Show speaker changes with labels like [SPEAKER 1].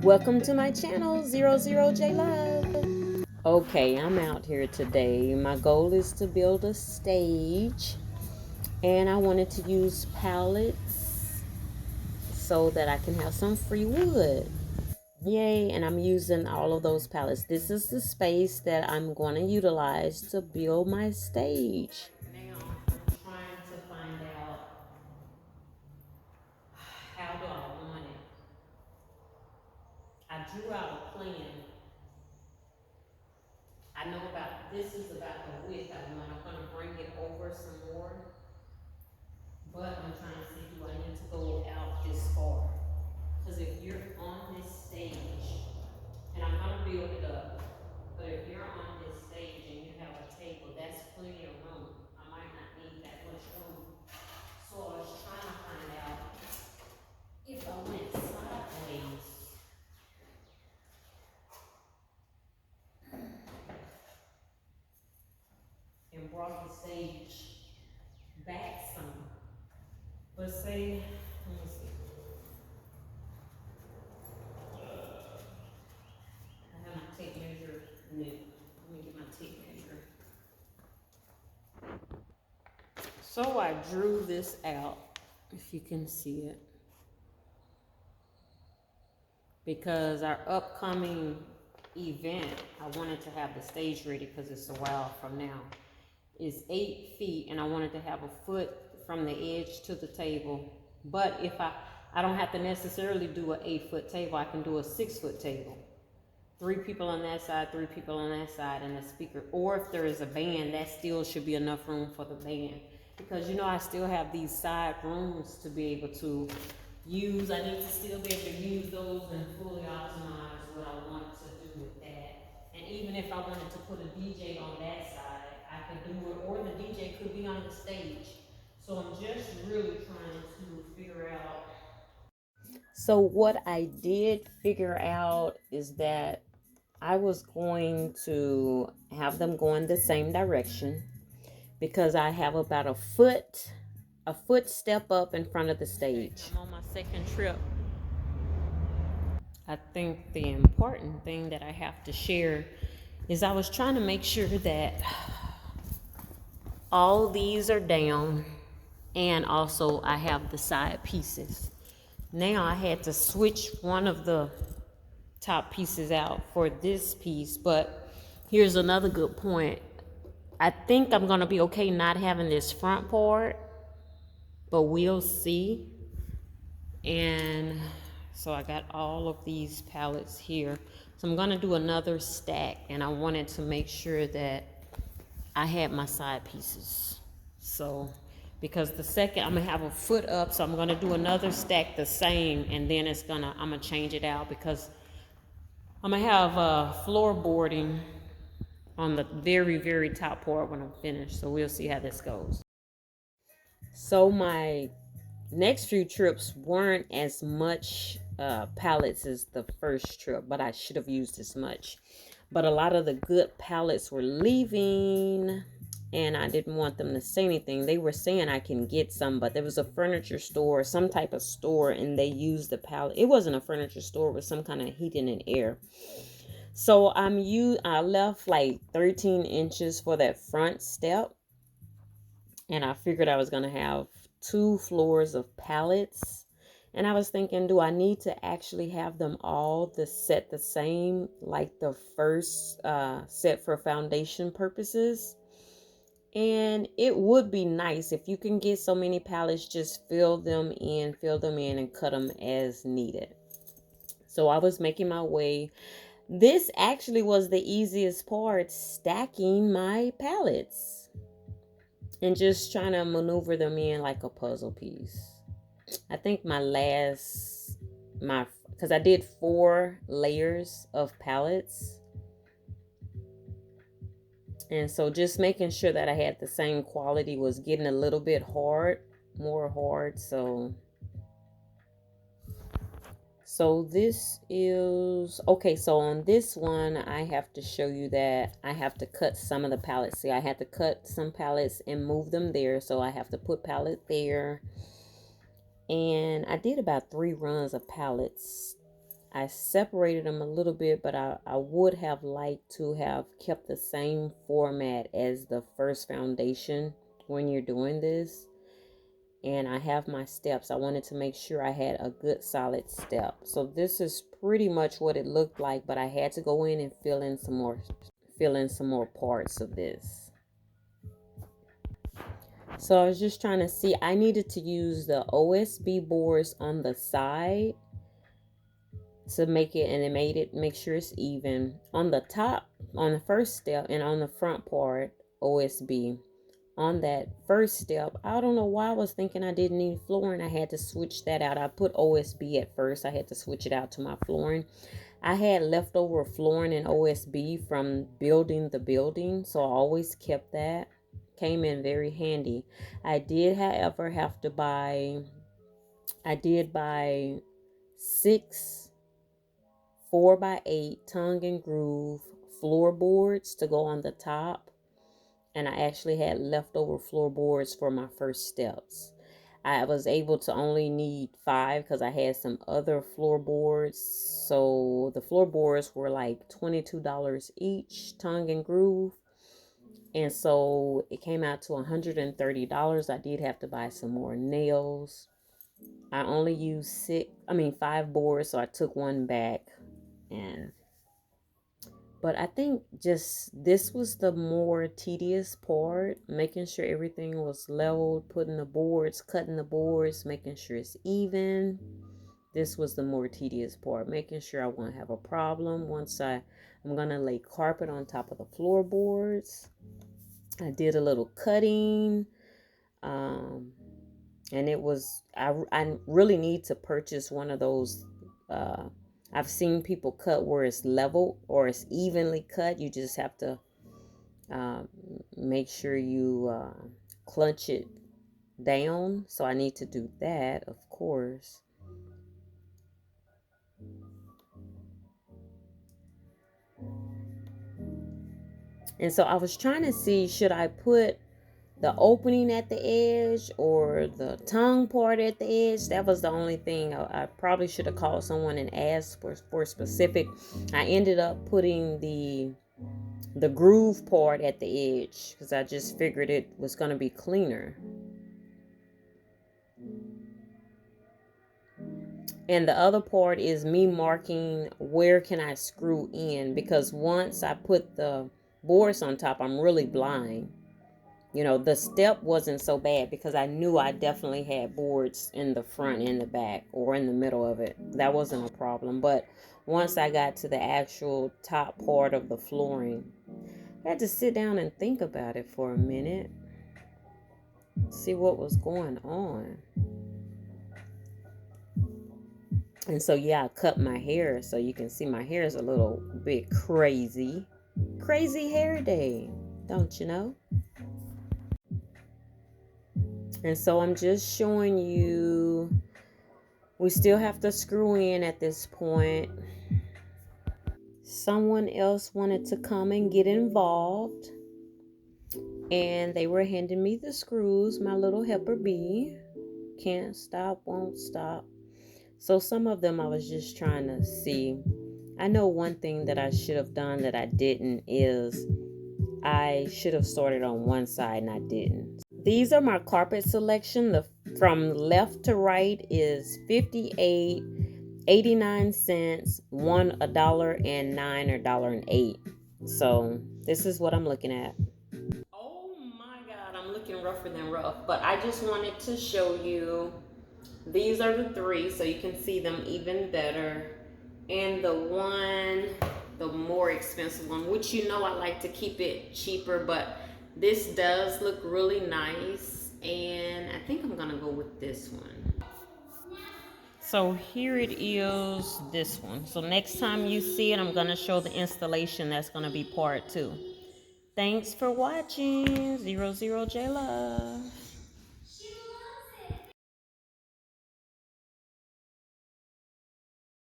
[SPEAKER 1] Welcome to my channel, 00J Love. Okay, I'm out here today. My goal is to build a stage, and I wanted to use pallets so that I can have some free wood. Yay, and I'm using all of those pallets. This is the space that I'm going to utilize to build my stage. Now I'm trying to find out how do I want it. I drew out a plan. I know this is about the width I want. I'm gonna bring it over some more, but I'm trying to see, do I need to go out this far? Because if you're on this stage, and I'm gonna build it up, but if you're on this stage and you have a table, that's plenty of room. I might not need that much room. So I was trying to find out if I went sideways and brought the stage back some. But say, let me see. I have my tape measure new. Let me get my tape measure. So I drew this out, if you can see it, because our upcoming event, I wanted to have the stage ready because it's a while from now, is 8 feet, and I wanted to have a foot from the edge to the table. But if I don't have to necessarily do an 8-foot table, I can do a 6-foot table. 3 people on that side, 3 people on that side, and a speaker. Or if there is a band, that still should be enough room for the band. Because I still have these side rooms to be able to use. I need to still be able to use those and fully optimize what I want to do with that. And even if I wanted to put a DJ on that side, I could do it, or the DJ could be on the stage. So I'm just really trying to figure out. So what I did figure out is that I was going to have them go in the same direction because I have about a foot step up in front of the stage. I'm on my second trip. I think the important thing that I have to share is I was trying to make sure that all these are down, and also I have the side pieces. Now I had to switch one of the top pieces out for this piece, but here's another good point. I think I'm gonna be okay not having this front part, but we'll see. And so I got all of these pallets here. So I'm gonna do another stack, and I wanted to make sure that I had my side pieces. So, because the second, I'm gonna have a foot up, so I'm gonna do another stack the same, and then I'm gonna change it out because I'm gonna have floorboarding on the very, very top part when I'm finished. So we'll see how this goes. So my next few trips weren't as much pallets as the first trip, but I should have used as much. But a lot of the good pallets were leaving, and I didn't want them to say anything. They were saying I can get some, but there was a furniture store, some type of store, and they used the pallet. It wasn't a furniture store, it was some kind of heating and air. So I left like 13 inches for that front step, and I figured I was gonna have 2 floors of pallets. And I was thinking, do I need to actually have them all set the same like the first set for foundation purposes? And it would be nice if you can get so many pallets, just fill them in, and cut them as needed. So I was making my way. This actually was the easiest part, stacking my pallets and just trying to maneuver them in like a puzzle piece. I think because I did 4 layers of pallets. And so just making sure that I had the same quality was getting a little bit more hard. So this is, okay, so on this one, I have to show you that I have to cut some of the pallets. See, I had to cut some pallets and move them there. So I have to put pallet there. And I did about 3 runs of pallets. I separated them a little bit, but I would have liked to have kept the same format as the first foundation when you're doing this. And I have my steps. I wanted to make sure I had a good solid step. So this is pretty much what it looked like, but I had to go in and fill in some more parts of this. So I was just trying to see, I needed to use the OSB boards on the side to make it, and it made it, make sure it's even on the top, on the first step, and on the front part OSB. On that first step, I don't know why I was thinking I didn't need flooring. I had to switch that out. I put OSB at first. I had to switch it out to my flooring. I had leftover flooring and OSB from building the building, so I always kept that. Came in very handy. I did, however, have to buy, I did buy 6 4x8 tongue and groove floorboards to go on the top. And I actually had leftover floorboards for my first steps. I was able to only need 5 because I had some other floorboards. So the floorboards were like $22 each, tongue and groove. And so it came out to $130. I did have to buy some more nails. I only used 5 boards, so I took one back. But I think just this was the more tedious part, making sure everything was leveled, putting the boards, cutting the boards, making sure it's even. This was the more tedious part, making sure I won't have a problem once I'm going to lay carpet on top of the floorboards. I did a little cutting. And it was, I really need to purchase one of those. I've seen people cut where it's level or it's evenly cut. You just have to make sure you clutch it down. So I need to do that, of course. And so I was trying to see, should I put the opening at the edge or the tongue part at the edge? That was the only thing. I probably should have called someone and asked for specific. I ended up putting the groove part at the edge because I just figured it was going to be cleaner. And the other part is me marking where can I screw in, because once I put the boards on top, I'm really blind. You know, the step wasn't so bad because I knew I definitely had boards in the front and the back or in the middle of it. That wasn't a problem. But once I got to the actual top part of the flooring, I had to sit down and think about it for a minute, see what was going on. And so, yeah, I cut my hair. So you can see my hair is a little bit crazy. Crazy hair day, don't you know? And so I'm just showing you, we still have to screw in at this point. Someone else wanted to come and get involved, and they were handing me the screws, my little helper bee. Can't stop, won't stop. So some of them I was just trying to see. I know one thing that I should have done that I didn't is I should have started on one side and I didn't. These are my carpet selection. From left to right is 58, 89 cents, one $1.09 or $1.08. So this is what I'm looking at. Oh my God, I'm looking rougher than rough. But I just wanted to show you, these are the 3 so you can see them even better. And the more expensive one, which you know I like to keep it cheaper, but this does look really nice. And I think I'm gonna go with this one. So here it is, this one. So next time you see it, I'm gonna show the installation. That's gonna be part 2. Thanks for watching. 00 J Love.